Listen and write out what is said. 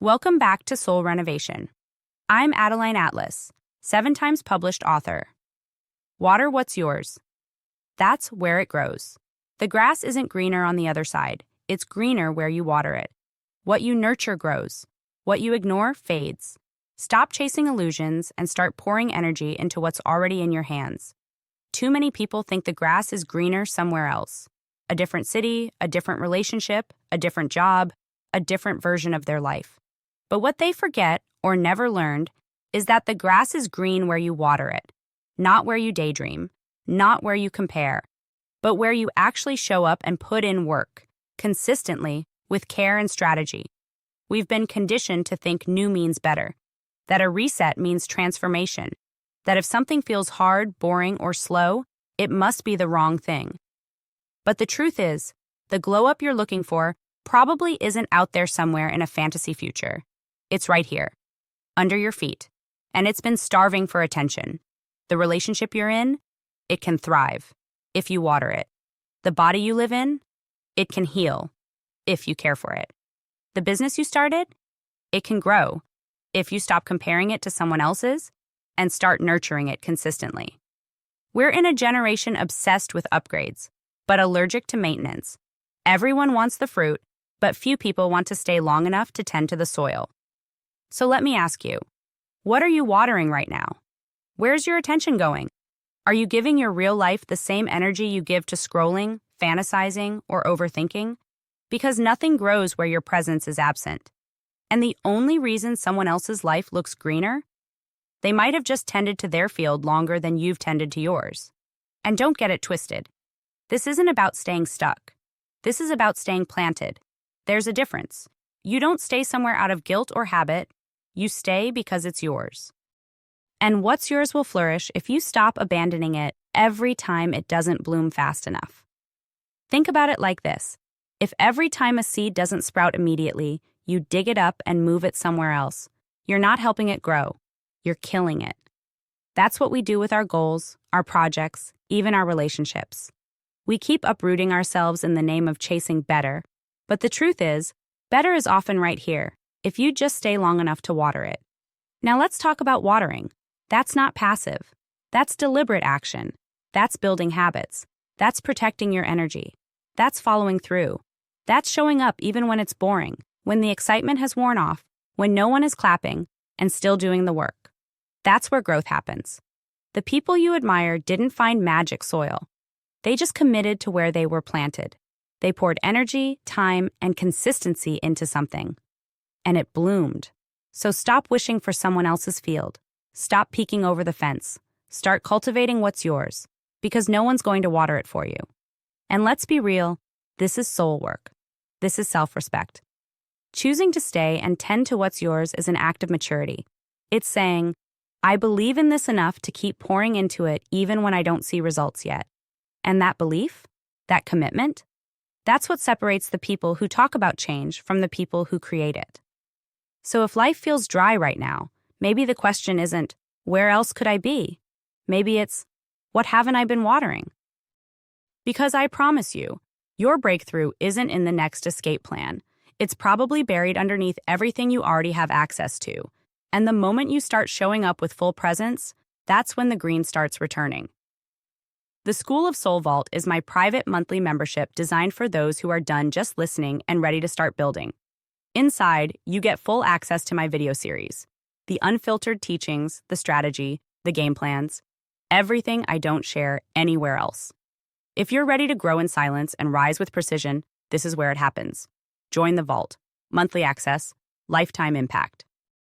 Welcome back to Soul Renovation. I'm ADELINE Atlas, 7 times published author. Water what's yours. That's where it grows. The grass isn't greener on the other side. It's greener where you water it. What you nurture grows. What you ignore fades. Stop chasing illusions and start pouring energy into what's already in your hands. Too many people think the grass is greener somewhere else. A different city, a different relationship, a different job, a different version of their life. But what they forget, or never learned, is that the grass is green where you water it, not where you daydream, not where you compare, but where you actually show up and put in work, consistently, with care and strategy. We've been conditioned to think new means better, that a reset means transformation, that if something feels hard, boring, or slow, it must be the wrong thing. But the truth is, the glow-up you're looking for probably isn't out there somewhere in a fantasy future. It's right here, under your feet, and it's been starving for attention. The relationship you're in, it can thrive if you water it. The body you live in, it can heal if you care for it. The business you started, it can grow if you stop comparing it to someone else's and start nurturing it consistently. We're in a generation obsessed with upgrades, but allergic to maintenance. Everyone wants the fruit, but few people want to stay long enough to tend to the soil. So let me ask you, what are you watering right now? Where's your attention going? Are you giving your real life the same energy you give to scrolling, fantasizing, or overthinking? Because nothing grows where your presence is absent. And the only reason someone else's life looks greener? They might have just tended to their field longer than you've tended to yours. And don't get it twisted. This isn't about staying stuck. This is about staying planted. There's a difference. You don't stay somewhere out of guilt or habit. You stay because it's yours. And what's yours will flourish if you stop abandoning it every time it doesn't bloom fast enough. Think about it like this. If every time a seed doesn't sprout immediately, you dig it up and move it somewhere else, you're not helping it grow. You're killing it. That's what we do with our goals, our projects, even our relationships. We keep uprooting ourselves in the name of chasing better, but the truth is, better is often right here, if you just stay long enough to water it. Now let's talk about watering. That's not passive. That's deliberate action. That's building habits. That's protecting your energy. That's following through. That's showing up even when it's boring, when the excitement has worn off, when no one is clapping, and still doing the work. That's where growth happens. The people you admire didn't find magic soil. They just committed to where they were planted. They poured energy, time, and consistency into something. And it bloomed. So stop wishing for someone else's field. Stop peeking over the fence. Start cultivating what's yours, because no one's going to water it for you. And let's be real, this is soul work. This is self-respect. Choosing to stay and tend to what's yours is an act of maturity. It's saying, I believe in this enough to keep pouring into it even when I don't see results yet. And that belief, that commitment, that's what separates the people who talk about change from the people who create it. So if life feels dry right now, maybe the question isn't, where else could I be? Maybe it's, what haven't I been watering? Because I promise you, your breakthrough isn't in the next escape plan. It's probably buried underneath everything you already have access to. And the moment you start showing up with full presence, that's when the green starts returning. The School of Soul Vault is my private monthly membership designed for those who are done just listening and ready to start building. Inside, you get full access to my video series, the unfiltered teachings, the strategy, the game plans, everything I don't share anywhere else. If you're ready to grow in silence and rise with precision, this is where it happens. Join the vault. Monthly access, lifetime impact.